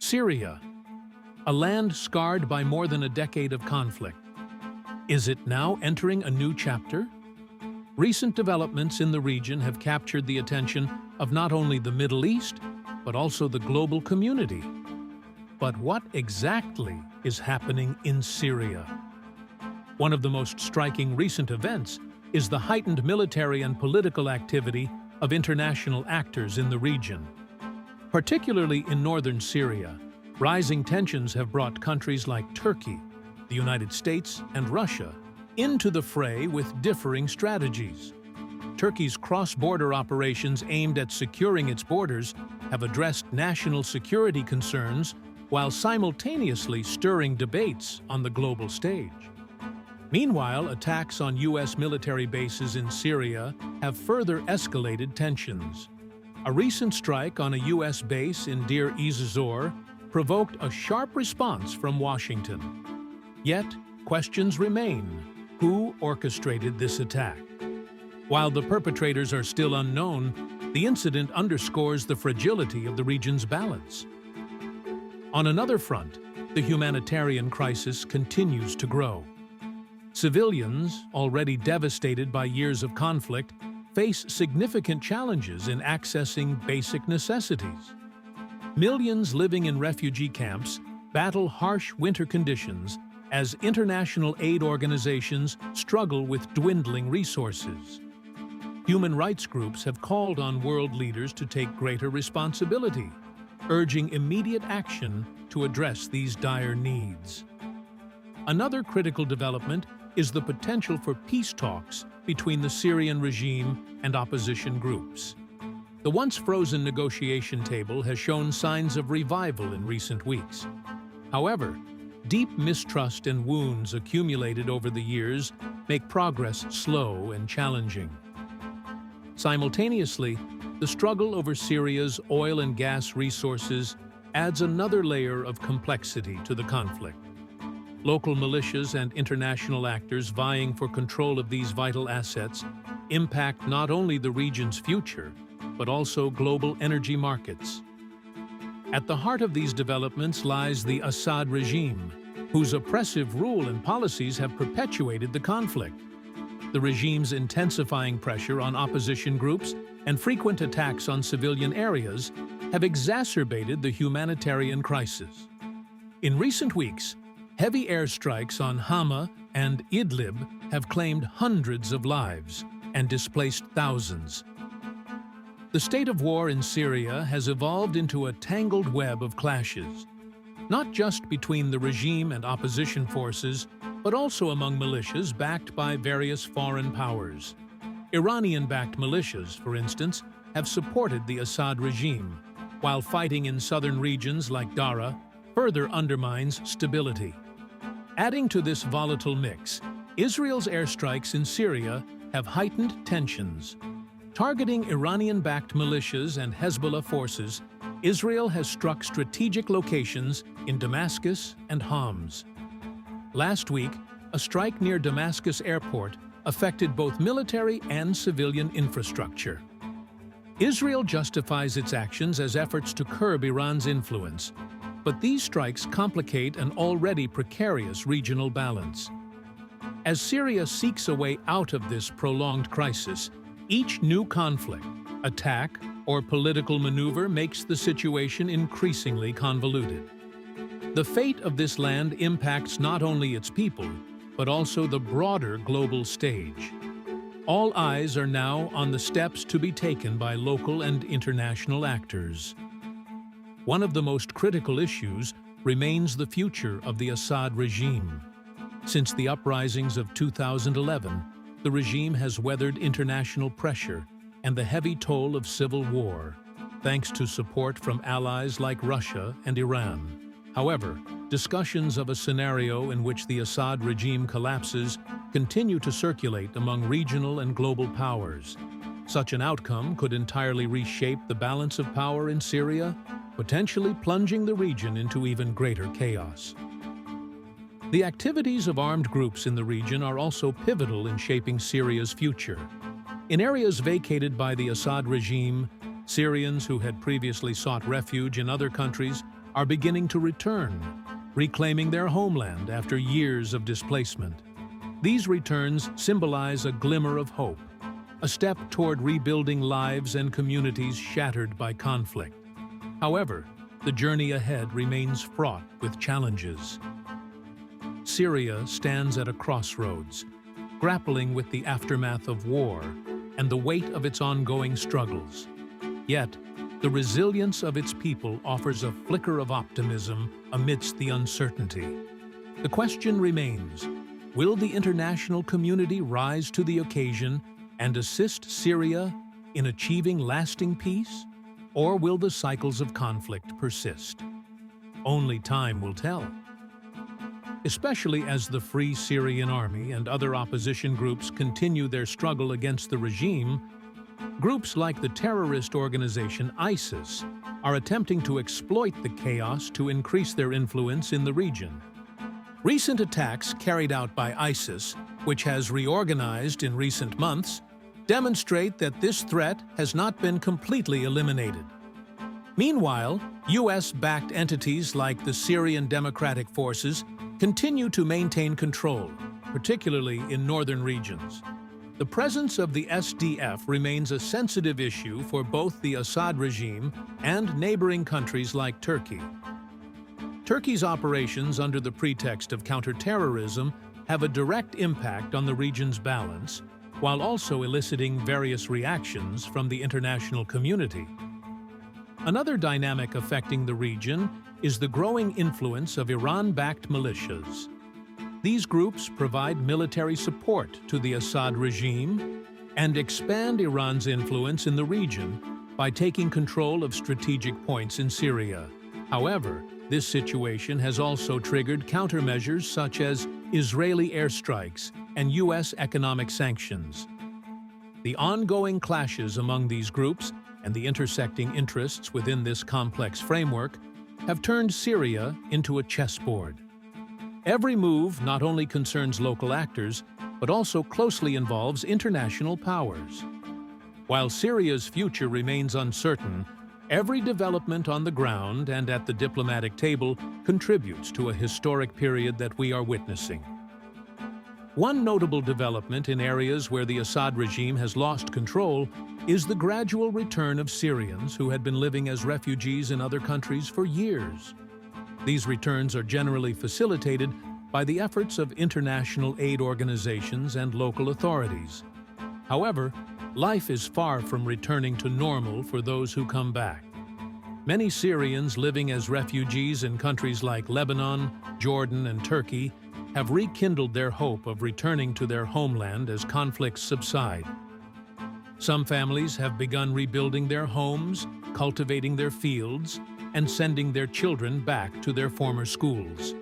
Syria, a land scarred by more than a decade of conflict. Is it now entering a new chapter? Recent developments in the region have captured the attention of not only the Middle East, but also the global community. But what exactly is happening in Syria? One of the most striking recent events is the heightened military and political activity of international actors in the region. Particularly in northern Syria, rising tensions have brought countries like Turkey, the United States, and Russia into the fray with differing strategies. Turkey's cross-border operations aimed at securing its borders have addressed national security concerns while simultaneously stirring debates on the global stage. Meanwhile, attacks on U.S. military bases in Syria have further escalated tensions. A recent strike on a U.S. base in Deir ez-Zor provoked a sharp response from Washington. Yet, questions remain. Who orchestrated this attack? While the perpetrators are still unknown, the incident underscores the fragility of the region's balance. On another front, the humanitarian crisis continues to grow. Civilians, already devastated by years of conflict, face significant challenges in accessing basic necessities. Millions living in refugee camps battle harsh winter conditions as international aid organizations struggle with dwindling resources. Human rights groups have called on world leaders to take greater responsibility, urging immediate action to address these dire needs. Another critical development is the potential for peace talks between the Syrian regime and opposition groups. The once frozen negotiation table has shown signs of revival in recent weeks. However, deep mistrust and wounds accumulated over the years make progress slow and challenging. Simultaneously, the struggle over Syria's oil and gas resources adds another layer of complexity to the conflict. Local militias and international actors vying for control of these vital assets impact not only the region's future, but also global energy markets. At the heart of these developments lies the Assad regime, whose oppressive rule and policies have perpetuated the conflict. The regime's intensifying pressure on opposition groups and frequent attacks on civilian areas have exacerbated the humanitarian crisis. In recent weeks, heavy airstrikes on Hama and Idlib have claimed hundreds of lives and displaced thousands. The state of war in Syria has evolved into a tangled web of clashes, not just between the regime and opposition forces, but also among militias backed by various foreign powers. Iranian-backed militias, for instance, have supported the Assad regime, while fighting in southern regions like Daraa further undermines stability. Adding to this volatile mix, Israel's airstrikes in Syria have heightened tensions. Targeting Iranian-backed militias and Hezbollah forces, Israel has struck strategic locations in Damascus and Homs. Last week, a strike near Damascus airport affected both military and civilian infrastructure. Israel justifies its actions as efforts to curb Iran's influence, but these strikes complicate an already precarious regional balance. As Syria seeks a way out of this prolonged crisis, each new conflict, attack, or political maneuver makes the situation increasingly convoluted. The fate of this land impacts not only its people, but also the broader global stage. All eyes are now on the steps to be taken by local and international actors. One of the most critical issues remains the future of the Assad regime. Since the uprisings of 2011, the regime has weathered international pressure and the heavy toll of civil war, thanks to support from allies like Russia and Iran. However, discussions of a scenario in which the Assad regime collapses continue to circulate among regional and global powers. Such an outcome could entirely reshape the balance of power in Syria, potentially plunging the region into even greater chaos. The activities of armed groups in the region are also pivotal in shaping Syria's future. In areas vacated by the Assad regime, Syrians who had previously sought refuge in other countries are beginning to return, reclaiming their homeland after years of displacement. These returns symbolize a glimmer of hope, a step toward rebuilding lives and communities shattered by conflict. However, the journey ahead remains fraught with challenges. Syria stands at a crossroads, grappling with the aftermath of war and the weight of its ongoing struggles. Yet, the resilience of its people offers a flicker of optimism amidst the uncertainty. The question remains, will the international community rise to the occasion and assist Syria in achieving lasting peace? Or will the cycles of conflict persist? Only time will tell. Especially as the Free Syrian Army and other opposition groups continue their struggle against the regime, groups like the terrorist organization ISIS are attempting to exploit the chaos to increase their influence in the region. Recent attacks carried out by ISIS, which has reorganized in recent months, demonstrate that this threat has not been completely eliminated. Meanwhile, US-backed entities like the Syrian Democratic Forces continue to maintain control, particularly in northern regions. The presence of the SDF remains a sensitive issue for both the Assad regime and neighboring countries like Turkey. Turkey's operations under the pretext of counterterrorism have a direct impact on the region's balance, while also eliciting various reactions from the international community. Another dynamic affecting the region is the growing influence of Iran-backed militias. These groups provide military support to the Assad regime and expand Iran's influence in the region by taking control of strategic points in Syria. However, this situation has also triggered countermeasures such as Israeli airstrikes and US economic sanctions. The ongoing clashes among these groups and the intersecting interests within this complex framework have turned Syria into a chessboard. Every move not only concerns local actors, but also closely involves international powers. While Syria's future remains uncertain, every development on the ground and at the diplomatic table contributes to a historic period that we are witnessing. One notable development in areas where the Assad regime has lost control is the gradual return of Syrians who had been living as refugees in other countries for years. These returns are generally facilitated by the efforts of international aid organizations and local authorities. However, life is far from returning to normal for those who come back. Many Syrians living as refugees in countries like Lebanon, Jordan, and Turkey have rekindled their hope of returning to their homeland as conflicts subside. Some families have begun rebuilding their homes, cultivating their fields, and sending their children back to their former schools.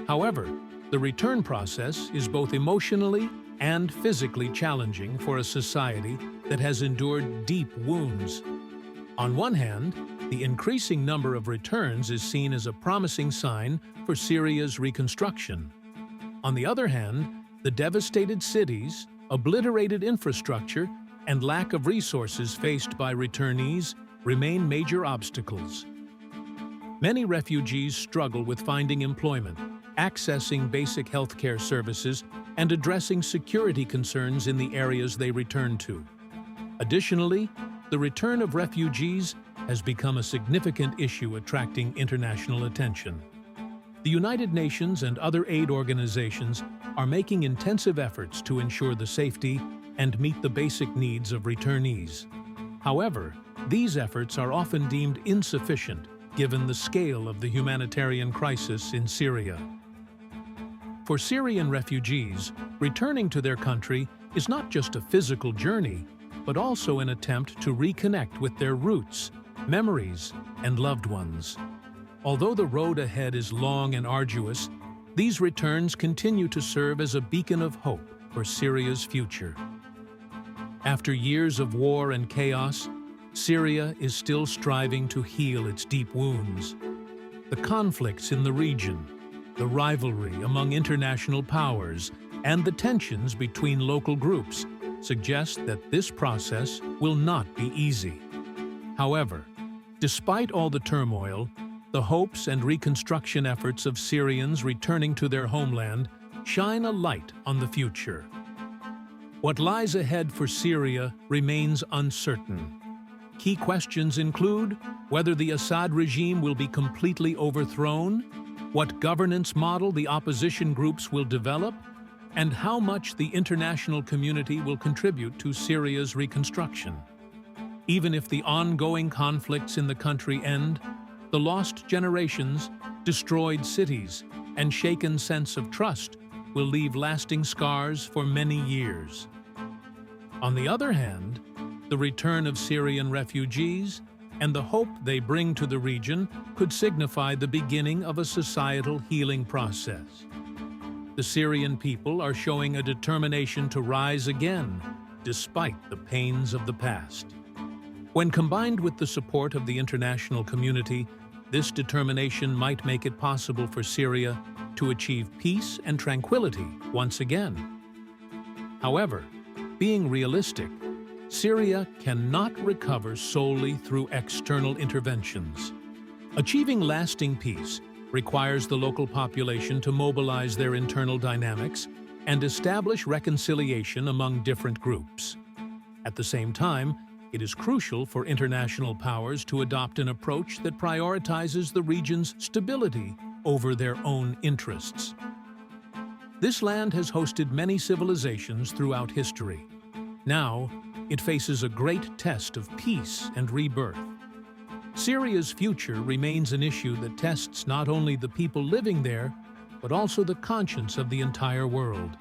However, the return process is both emotionally and physically challenging for a society that has endured deep wounds. On one hand, the increasing number of returns is seen as a promising sign for Syria's reconstruction. On the other hand, the devastated cities, obliterated infrastructure, and lack of resources faced by returnees remain major obstacles. Many refugees struggle with finding employment, accessing basic healthcare services, and addressing security concerns in the areas they return to. Additionally, the return of refugees has become a significant issue attracting international attention. The United Nations and other aid organizations are making intensive efforts to ensure the safety and meet the basic needs of returnees. However, these efforts are often deemed insufficient given the scale of the humanitarian crisis in Syria. For Syrian refugees, returning to their country is not just a physical journey, but also an attempt to reconnect with their roots, memories, and loved ones. Although the road ahead is long and arduous, these returns continue to serve as a beacon of hope for Syria's future. After years of war and chaos, Syria is still striving to heal its deep wounds. The conflicts in the region, the rivalry among international powers, and the tensions between local groups suggest that this process will not be easy. However, despite all the turmoil, the hopes and reconstruction efforts of Syrians returning to their homeland shine a light on the future. What lies ahead for Syria remains uncertain. Key questions include whether the Assad regime will be completely overthrown, what governance model the opposition groups will develop, and how much the international community will contribute to Syria's reconstruction. Even if the ongoing conflicts in the country end, the lost generations, destroyed cities, and shaken sense of trust will leave lasting scars for many years. On the other hand, the return of Syrian refugees and the hope they bring to the region could signify the beginning of a societal healing process. The Syrian people are showing a determination to rise again, despite the pains of the past. When combined with the support of the international community, this determination might make it possible for Syria to achieve peace and tranquility once again. However, being realistic, Syria cannot recover solely through external interventions. Achieving lasting peace requires the local population to mobilize their internal dynamics and establish reconciliation among different groups. At the same time, it is crucial for international powers to adopt an approach that prioritizes the region's stability over their own interests. This land has hosted many civilizations throughout history. Now, it faces a great test of peace and rebirth. Syria's future remains an issue that tests not only the people living there, but also the conscience of the entire world.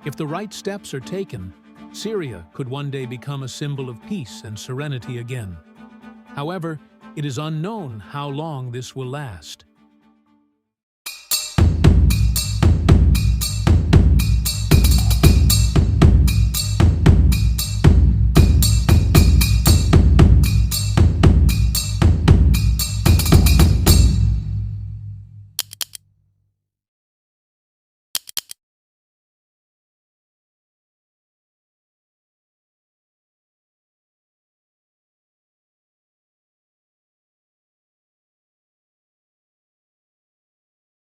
If the right steps are taken, Syria could one day become a symbol of peace and serenity again. However, it is unknown how long this will last.